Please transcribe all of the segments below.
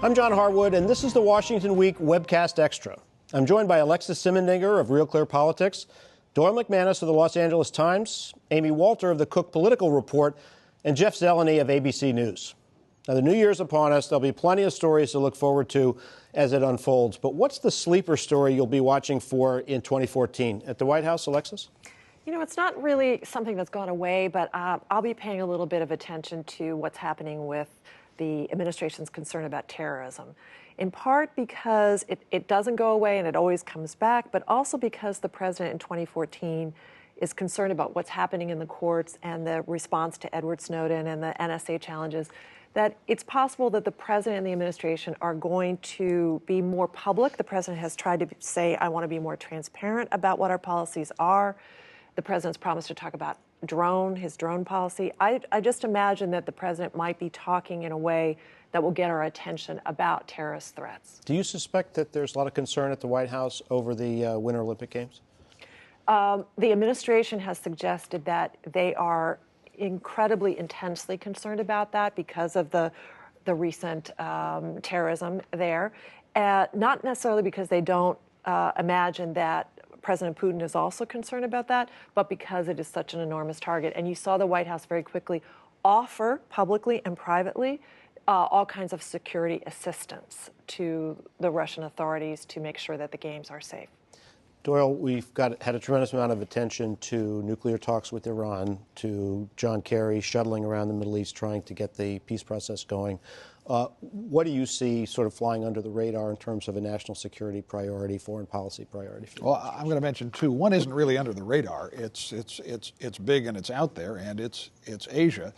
I'm John Harwood, and this is the Washington Week Webcast Extra. I'm joined by Alexis Simendinger of Real Clear Politics, Doyle McManus of the Los Angeles Times, Amy Walter of the Cook Political Report, and Jeff Zeleny of ABC News. Now, the new year's upon us. There'll be plenty of stories to look forward to as it unfolds. But what's the sleeper story you'll be watching for in 2014? At the White House, Alexis? You know, it's not really something that's gone away, but I'll be paying a little bit of attention to what's happening with the administration's concern about terrorism, in part because it doesn't go away and it always comes back, but also because the president in 2014 is concerned about what's happening in the courts and the response to Edward Snowden and the NSA challenges, that it's possible that the president and the administration are going to be more public. The president has tried to say, I want to be more transparent about what our policies are. The president's promised to talk about his drone policy. I just imagine that the president might be talking in a way that will get our attention about terrorist threats. Do you suspect that there's a lot of concern at the White House over the Winter Olympic Games? The administration has suggested that they are incredibly intensely concerned about that because of the recent terrorism there. Not necessarily because they don't imagine that President Putin is also concerned about that, but because it is such an enormous target. And you saw the White House very quickly offer publicly and privately all kinds of security assistance to the Russian authorities to make sure that the games are safe. Doyle, we've had a tremendous amount of attention to nuclear talks with Iran, to John Kerry shuttling around the Middle East trying to get the peace process going. What do you see sort of flying under the radar in terms of a national security priority, foreign policy priority? Well, I'm going to mention two. One isn't really under the radar. It's big and it's out there, and it's Asia.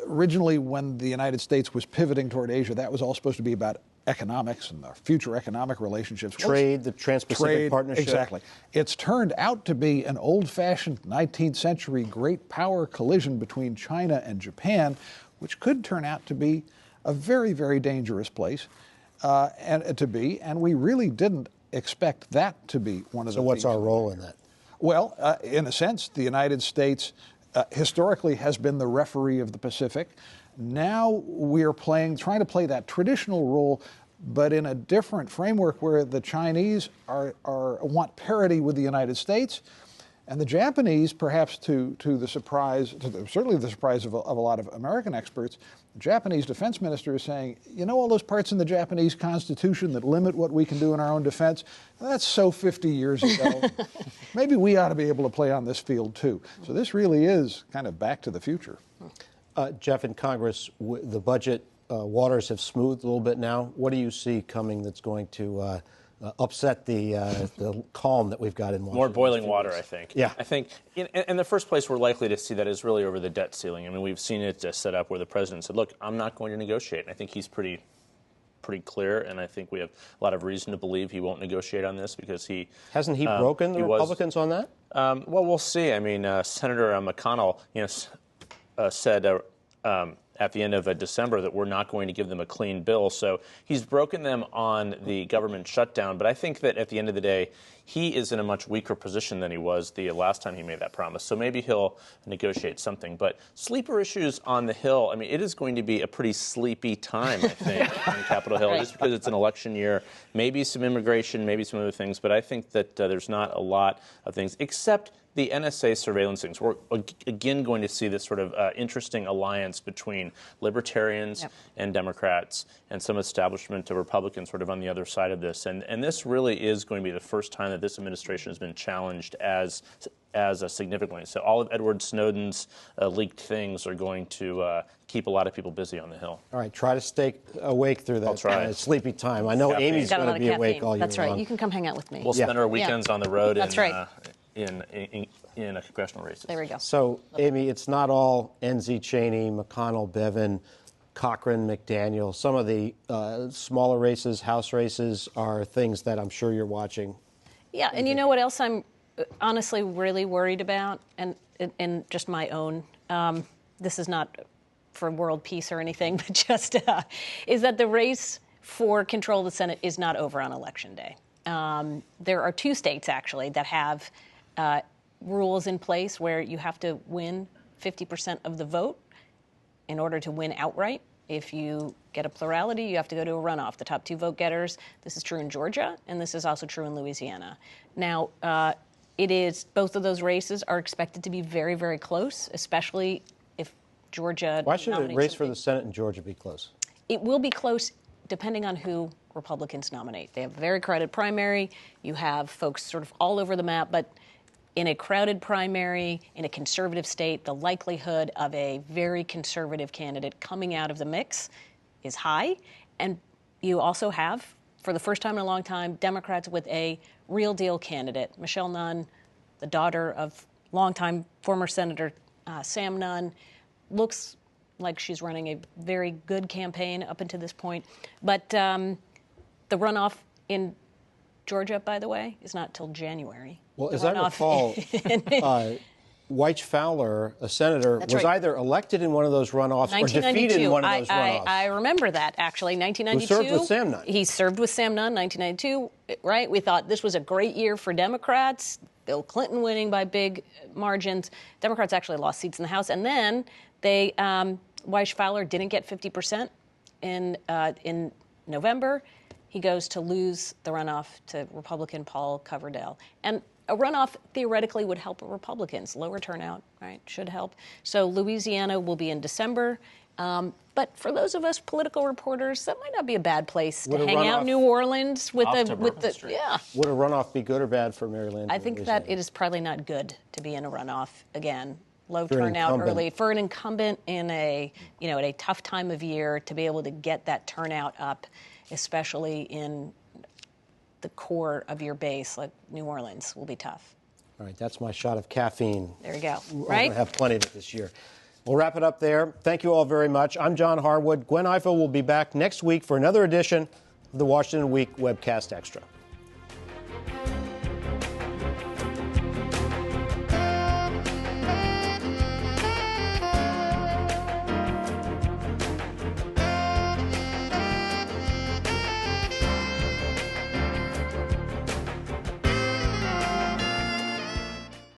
Originally, when the United States was pivoting toward Asia, that was all supposed to be about economics and our future economic relationships. Trade, the Trans-Pacific Partnership. Exactly. It's turned out to be an old-fashioned 19th century great power collision between China and Japan, which could turn out to be a very, very dangerous place and we really didn't expect that to be one of the So what's our role in that? Well, in a sense, the United States historically has been the referee of the Pacific. Now we're trying to play that traditional role, but in a different framework where the Chinese want parity with the United States, and the Japanese, perhaps to the surprise, certainly the surprise of a lot of American experts, the Japanese defense minister is saying, you know, all those parts in the Japanese Constitution that limit what we can do in our own defense, that's so 50 years ago. Maybe we ought to be able to play on this field too. So this really is kind of back to the future. Jeff, in Congress, the budget waters have smoothed a little bit now. What do you see coming that's going to upset the calm that we've got in Washington? More boiling water, I think. Yeah. I think in the first place we're likely to see that is really over the debt ceiling. I mean, we've seen it set up where the president said, look, I'm not going to negotiate. And I think he's pretty clear, and I think we have a lot of reason to believe he won't negotiate on this because he... Hasn't he broken the Republicans on that? Well, we'll see. I mean, Senator McConnell, said at the end of December that we're not going to give them a clean bill. So he's broken them on the government shutdown. But I think that at the end of the day, he is in a much weaker position than he was the last time he made that promise. So maybe he'll negotiate something. But sleeper issues on the Hill, I mean, it is going to be a pretty sleepy time, I think, on Capitol Hill, just because it's an election year. Maybe some immigration, maybe some other things. But I think that there's not a lot of things, except the NSA surveillance things. We're again going to see this sort of interesting alliance between libertarians and Democrats and some establishment of Republicans sort of on the other side of this. And this really is going to be the first time that this administration has been challenged as significantly. So all of Edward Snowden's leaked things are going to keep a lot of people busy on the Hill. All right, try to stay awake through that sleepy time. I know Caffeine. Amy's going to be awake all year That's right. long. You can come hang out with me. We'll spend our weekends on the road. That's right. In congressional races. There we go. So, Amy, it's not all NZ Cheney, McConnell, Bevin, Cochran, McDaniel. Some of the smaller races, House races, are things that I'm sure you're watching. Yeah, and you know what else I'm honestly really worried about, and just my own, this is not for world peace or anything, but just is that the race for control of the Senate is not over on Election Day. There are two states, actually, that have rules in place where you have to win 50% of the vote in order to win outright. If you get a plurality, you have to go to a runoff. The top 2 vote getters. This is true in Georgia, and this is also true in Louisiana. Now, both of those races are expected to be very, very close, especially if Georgia. Why should a race for the Senate in Georgia be close? It will be close depending on who Republicans nominate. They have a very crowded primary. You have folks sort of all over the map, but in a crowded primary, in a conservative state, the likelihood of a very conservative candidate coming out of the mix is high. And you also have, for the first time in a long time, Democrats with a real deal candidate. Michelle Nunn, the daughter of longtime former Senator Sam Nunn, looks like she's running a very good campaign up until this point. But the runoff in Georgia, by the way, is not till January. Well, as I recall, Wyche Fowler, a senator, was either elected in one of those runoffs or defeated in one of those runoffs. I remember that, actually. 1992. Who served with Sam Nunn. He served with Sam Nunn, 1992, right? We thought this was a great year for Democrats. Bill Clinton winning by big margins. Democrats actually lost seats in the House. And then Wyche Fowler didn't get 50% in November. He goes to lose the runoff to Republican Paul Coverdell. And a runoff theoretically would help Republicans. Lower turnout, right, should help. So Louisiana will be in December. But for those of us political reporters, that might not be a bad place to hang out in New Orleans with the yeah. Would a runoff be good or bad for Maryland? I think that it is probably not good to be in a runoff again. Low for turnout early for an incumbent in at a tough time of year to be able to get that turnout up, especially in the core of your base, like New Orleans, will be tough. All right, that's my shot of caffeine. There you go. We're right? going to have plenty of it this year. We'll wrap it up there. Thank you all very much. I'm John Harwood. Gwen Ifill will be back next week for another edition of the Washington Week Webcast Extra.